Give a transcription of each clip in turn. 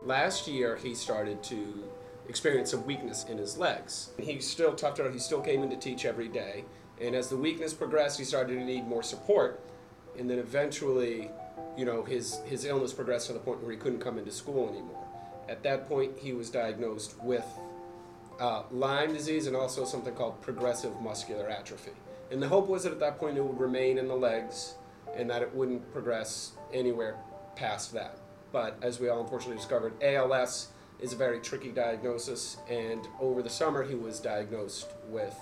Last year, he started to experience some weakness in his legs. He still toughed it out. He still came in to teach every day. And as the weakness progressed, he started to need more support. And then eventually, his illness progressed to the point where he couldn't come into school anymore. At that point, he was diagnosed with Lyme disease and also something called progressive muscular atrophy. And the hope was that at that point it would remain in the legs and that it wouldn't progress anywhere past that. But as we all unfortunately discovered, ALS is a very tricky diagnosis, and over the summer he was diagnosed with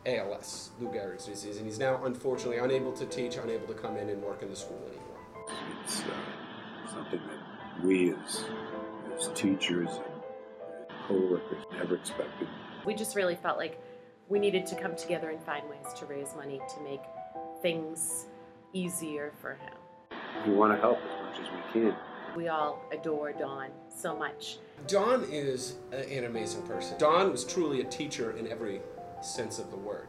ALS, Lou Gehrig's disease, and he's now unfortunately unable to teach, unable to come in and work in the school anymore. It's something that we as teachers and co-workers never expected. We just really felt like we needed to come together and find ways to raise money to make things easier for him. We want to help as much as we can. We all adore Don so much. Don is an amazing person. Don was truly a teacher in every sense of the word.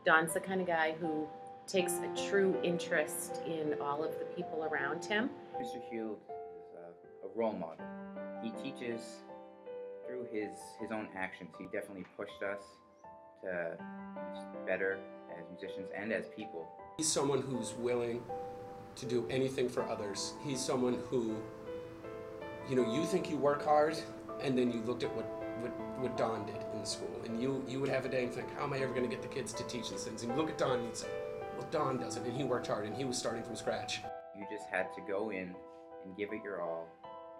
Don's the kind of guy who takes a true interest in all of the people around him. Mr. Heald is a role model. He teaches through his own actions. He definitely pushed us to be better as musicians and as people. He's someone who's willing to do anything for others. He's someone who, you think you work hard, and then you looked at what Don did in the school, and you would have a day and think, how am I ever going to get the kids to teach these things? And you look at Don and you'd say, well, Don does it, and he worked hard, and he was starting from scratch. You just had to go in and give it your all,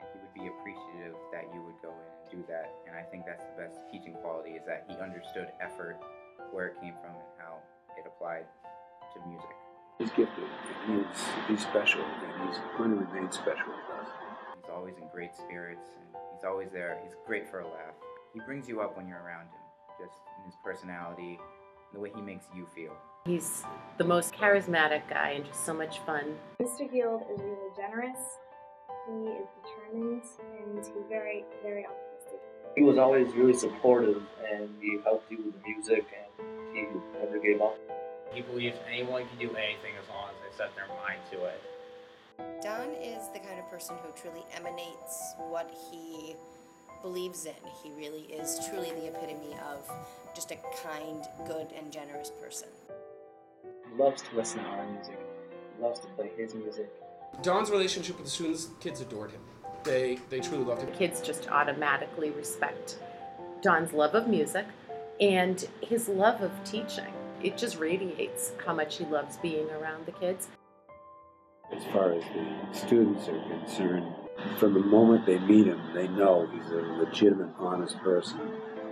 and he would be appreciative that you would go in and do that. And I think that's the best teaching quality, is that he understood effort, where it came from, and how it applied to music. He's gifted, and he's special, and he's going to remain special with us. He's always in great spirits, and he's always there. He's great for a laugh. He brings you up when you're around him, just in his personality, the way he makes you feel. He's the most charismatic guy and just so much fun. Mr. Heald is really generous, he is determined, and he's very, very optimistic. He was always really supportive, and he helped you with the music, and he never gave up. He believes anyone can do anything as long as they set their mind to it. Don is the kind of person who truly emanates what he believes in. He really is truly the epitome of just a kind, good, and generous person. He loves to listen to our music. He loves to play his music. Don's relationship with the students, the kids adored him. They truly loved him. The kids just automatically respect Don's love of music and his love of teaching. It just radiates how much he loves being around the kids. As far as the students are concerned, from the moment they meet him, they know he's a legitimate, honest person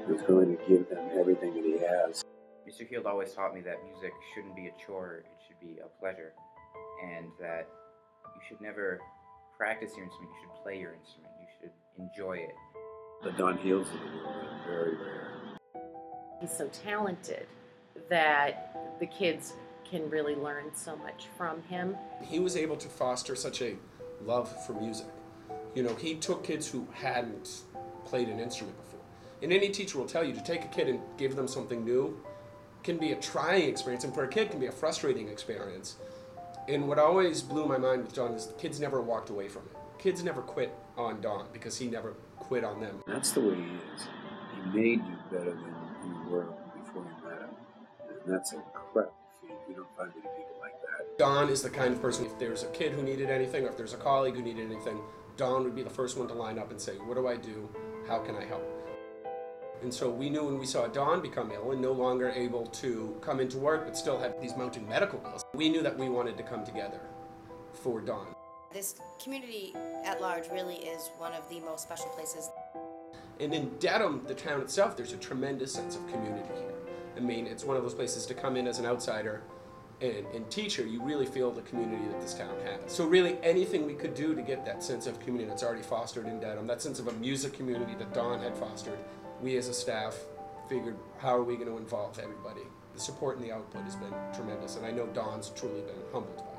who's going to give them everything that he has. Mr. Heald always taught me that music shouldn't be a chore, it should be a pleasure, and that you should never practice your instrument, you should play your instrument, you should enjoy it. The Don Healds of the world are very rare. He's so talented that the kids can really learn so much from him. He was able to foster such a love for music. He took kids who hadn't played an instrument before. And any teacher will tell you to take a kid and give them something new can be a trying experience, and for a kid can be a frustrating experience. And what always blew my mind with Don is the kids never walked away from it. Kids never quit on Don because he never quit on them. That's the way he is. He made you better than you were before you met him. And that's an incredible feat. You don't find many people like that. Don is the kind of person, if there's a kid who needed anything, or if there's a colleague who needed anything, Don would be the first one to line up and say, what do I do? How can I help? And so we knew when we saw Don become ill and no longer able to come into work but still have these mounting medical bills, we knew that we wanted to come together for Don. This community at large really is one of the most special places. And in Dedham, the town itself, there's a tremendous sense of community here. I mean, it's one of those places to come in as an outsider and teacher, you really feel the community that this town has. So really anything we could do to get that sense of community that's already fostered in Dedham, that sense of a music community that Don had fostered, we as a staff figured, how are we going to involve everybody? The support and the output has been tremendous, and I know Don's truly been humbled by it.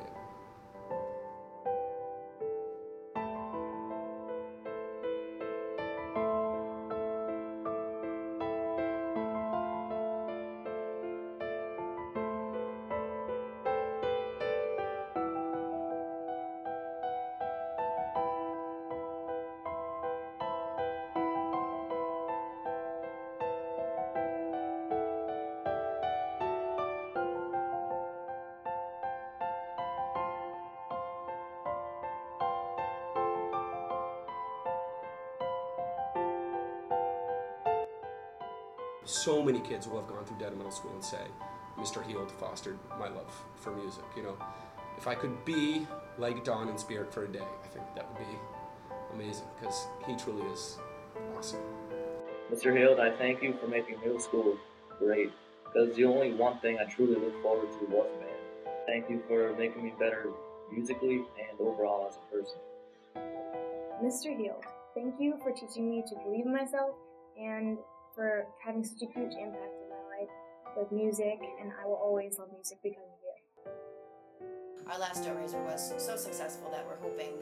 so many kids will have gone through Dedham Middle School and say, Mr. Heald fostered my love for music. You know, if I could be like Don in spirit for a day, I think that would be amazing, because he truly is awesome. Mr. Heald, I thank you for making middle school great, because the only one thing I truly look forward to was band. Thank you for making me better musically and overall as a person. Mr. Heald, thank you for teaching me to believe in myself and for having such a huge impact in my life with music, and I will always love music because of you. Our last fundraiser was so successful that we're hoping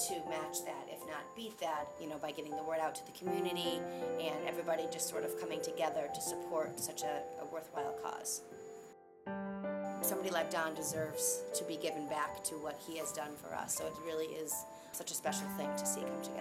to match that, if not beat that, by getting the word out to the community and everybody just sort of coming together to support such a worthwhile cause. Somebody like Don deserves to be given back to what he has done for us, so it really is such a special thing to see come together.